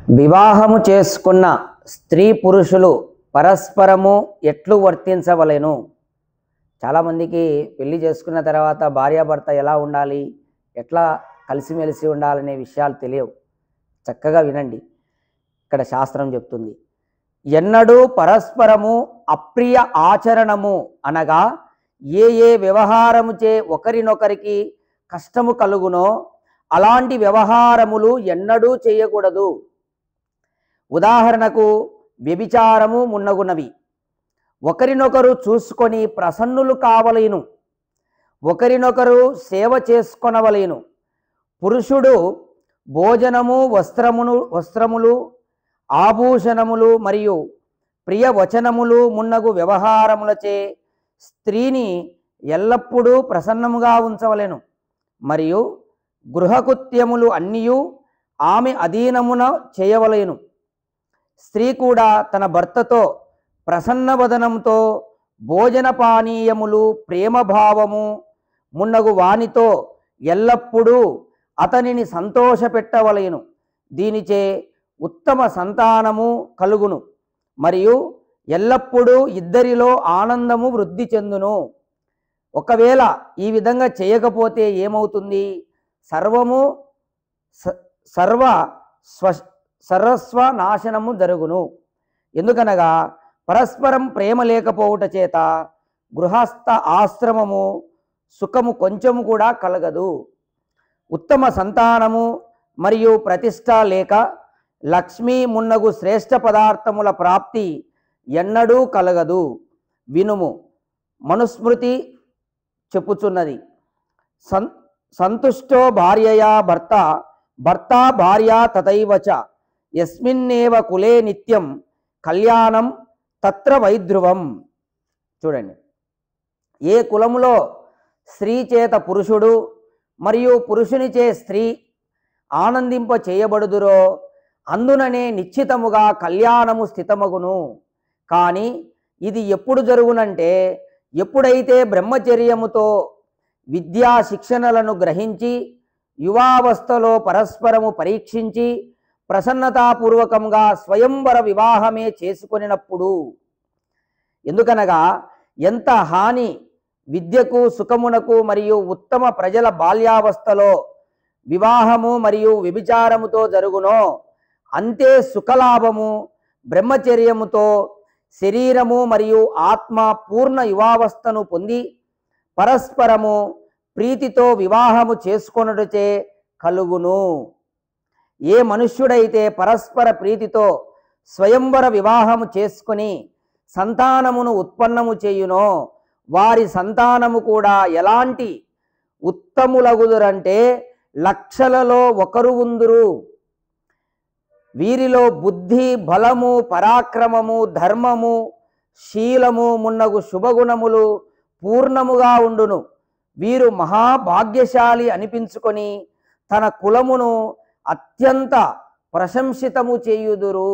వివాహము చేసుకున్న స్త్రీ పురుషులు పరస్పరము ఎట్లు వర్తించవలెను? చాలామందికి పెళ్లి చేసుకున్న తర్వాత భార్యాభర్త ఎలా ఉండాలి, ఎట్లా కలిసిమెలిసి ఉండాలనే విషయాలు తెలియవు. చక్కగా వినండి, ఇక్కడ శాస్త్రం చెప్తుంది. ఎన్నడూ పరస్పరము అప్రియ ఆచరణము అనగా ఏ ఏ వ్యవహారముచే ఒకరినొకరికి కష్టము కలుగునో అలాంటి వ్యవహారములు ఎన్నడూ చేయకూడదు. ఉదాహరణకు వ్యభిచారము మున్నగునవి. ఒకరినొకరు చూసుకొని ప్రసన్నులు కావలేను, ఒకరినొకరు సేవ చేసుకొనవలేను. పురుషుడు భోజనము వస్త్రములు ఆభూషణములు మరియు ప్రియవచనములు మున్నగు వ్యవహారములచే స్త్రీని ఎల్లప్పుడూ ప్రసన్నముగా ఉంచవలెను. మరియు గృహకృత్యములు అన్నియు ఆమె అధీనమున చేయవలెను. స్త్రీ కూడా తన భర్తతో ప్రసన్నవదనంతో భోజన పానీయములు ప్రేమభావము మున్నగు వానితో ఎల్లప్పుడూ అతనిని సంతోషపెట్టవలెను. దీనిచే ఉత్తమ సంతానము కలుగును మరియు ఎల్లప్పుడూ ఇద్దరిలో ఆనందము వృద్ధి చెందును. ఒకవేళ ఈ విధంగా చేయకపోతే ఏమవుతుంది? సర్వస్వ నాశనము జరుగును. ఎందుకనగా పరస్పరం ప్రేమ లేకపోవుట చేత గృహస్థ ఆశ్రమము సుఖము కొంచెము కూడా కలగదు. ఉత్తమ సంతానము మరియు ప్రతిష్ట లేక లక్ష్మీ మున్నగు శ్రేష్ఠ పదార్థముల ప్రాప్తి ఎన్నడూ కలగదు. వినుము, మనుస్మృతి చెప్పుచున్నది. సంతుష్టో భార్యయా భర్త భార్యా తథైవచ యస్మిన్నేవ కులే నిత్యం కళ్యాణం తత్ర వైధ్రువం. చూడండి, ఏ కులములో స్త్రీ చేత పురుషుడు మరియు పురుషునిచే స్త్రీ ఆనందింప చేయబడుదురో అందుననే నిశ్చితముగా కళ్యాణము స్థితమగును. కానీ ఇది ఎప్పుడు జరుగునంటే ఎప్పుడైతే బ్రహ్మచర్యముతో విద్యా శిక్షణలను గ్రహించి యువావస్థలో పరస్పరము పరీక్షించి ప్రసన్నతాపూర్వకంగా స్వయంవర వివాహమే చేసుకొనినప్పుడు. ఎందుకనగా ఎంత హాని విద్యకు సుఖమునకు మరియు ఉత్తమ ప్రజల బాల్యావస్థలో వివాహము మరియు వ్యభిచారముతో జరుగునో అంతే సుఖలాభము బ్రహ్మచర్యముతో శరీరము మరియు ఆత్మ పూర్ణ యువావస్థను పొంది పరస్పరము ప్రీతితో వివాహము చేసుకొనుటచే కలుగును. ఏ మనుష్యుడైతే పరస్పర ప్రీతితో స్వయంవర వివాహము చేసుకొని సంతానమును ఉత్పన్నము చేయునో వారి సంతానము కూడా ఎలాంటి ఉత్తములగుదురంటే లక్షలలో ఒకరు ఉందురు. వీరిలో బుద్ధి, బలము, పరాక్రమము, ధర్మము, శీలము మున్నగు శుభగుణములు పూర్ణముగా ఉండును. వీరు మహాభాగ్యశాలి అనిపించుకొని తన కులమును అత్యంత ప్రశంసితము చేయుదురు.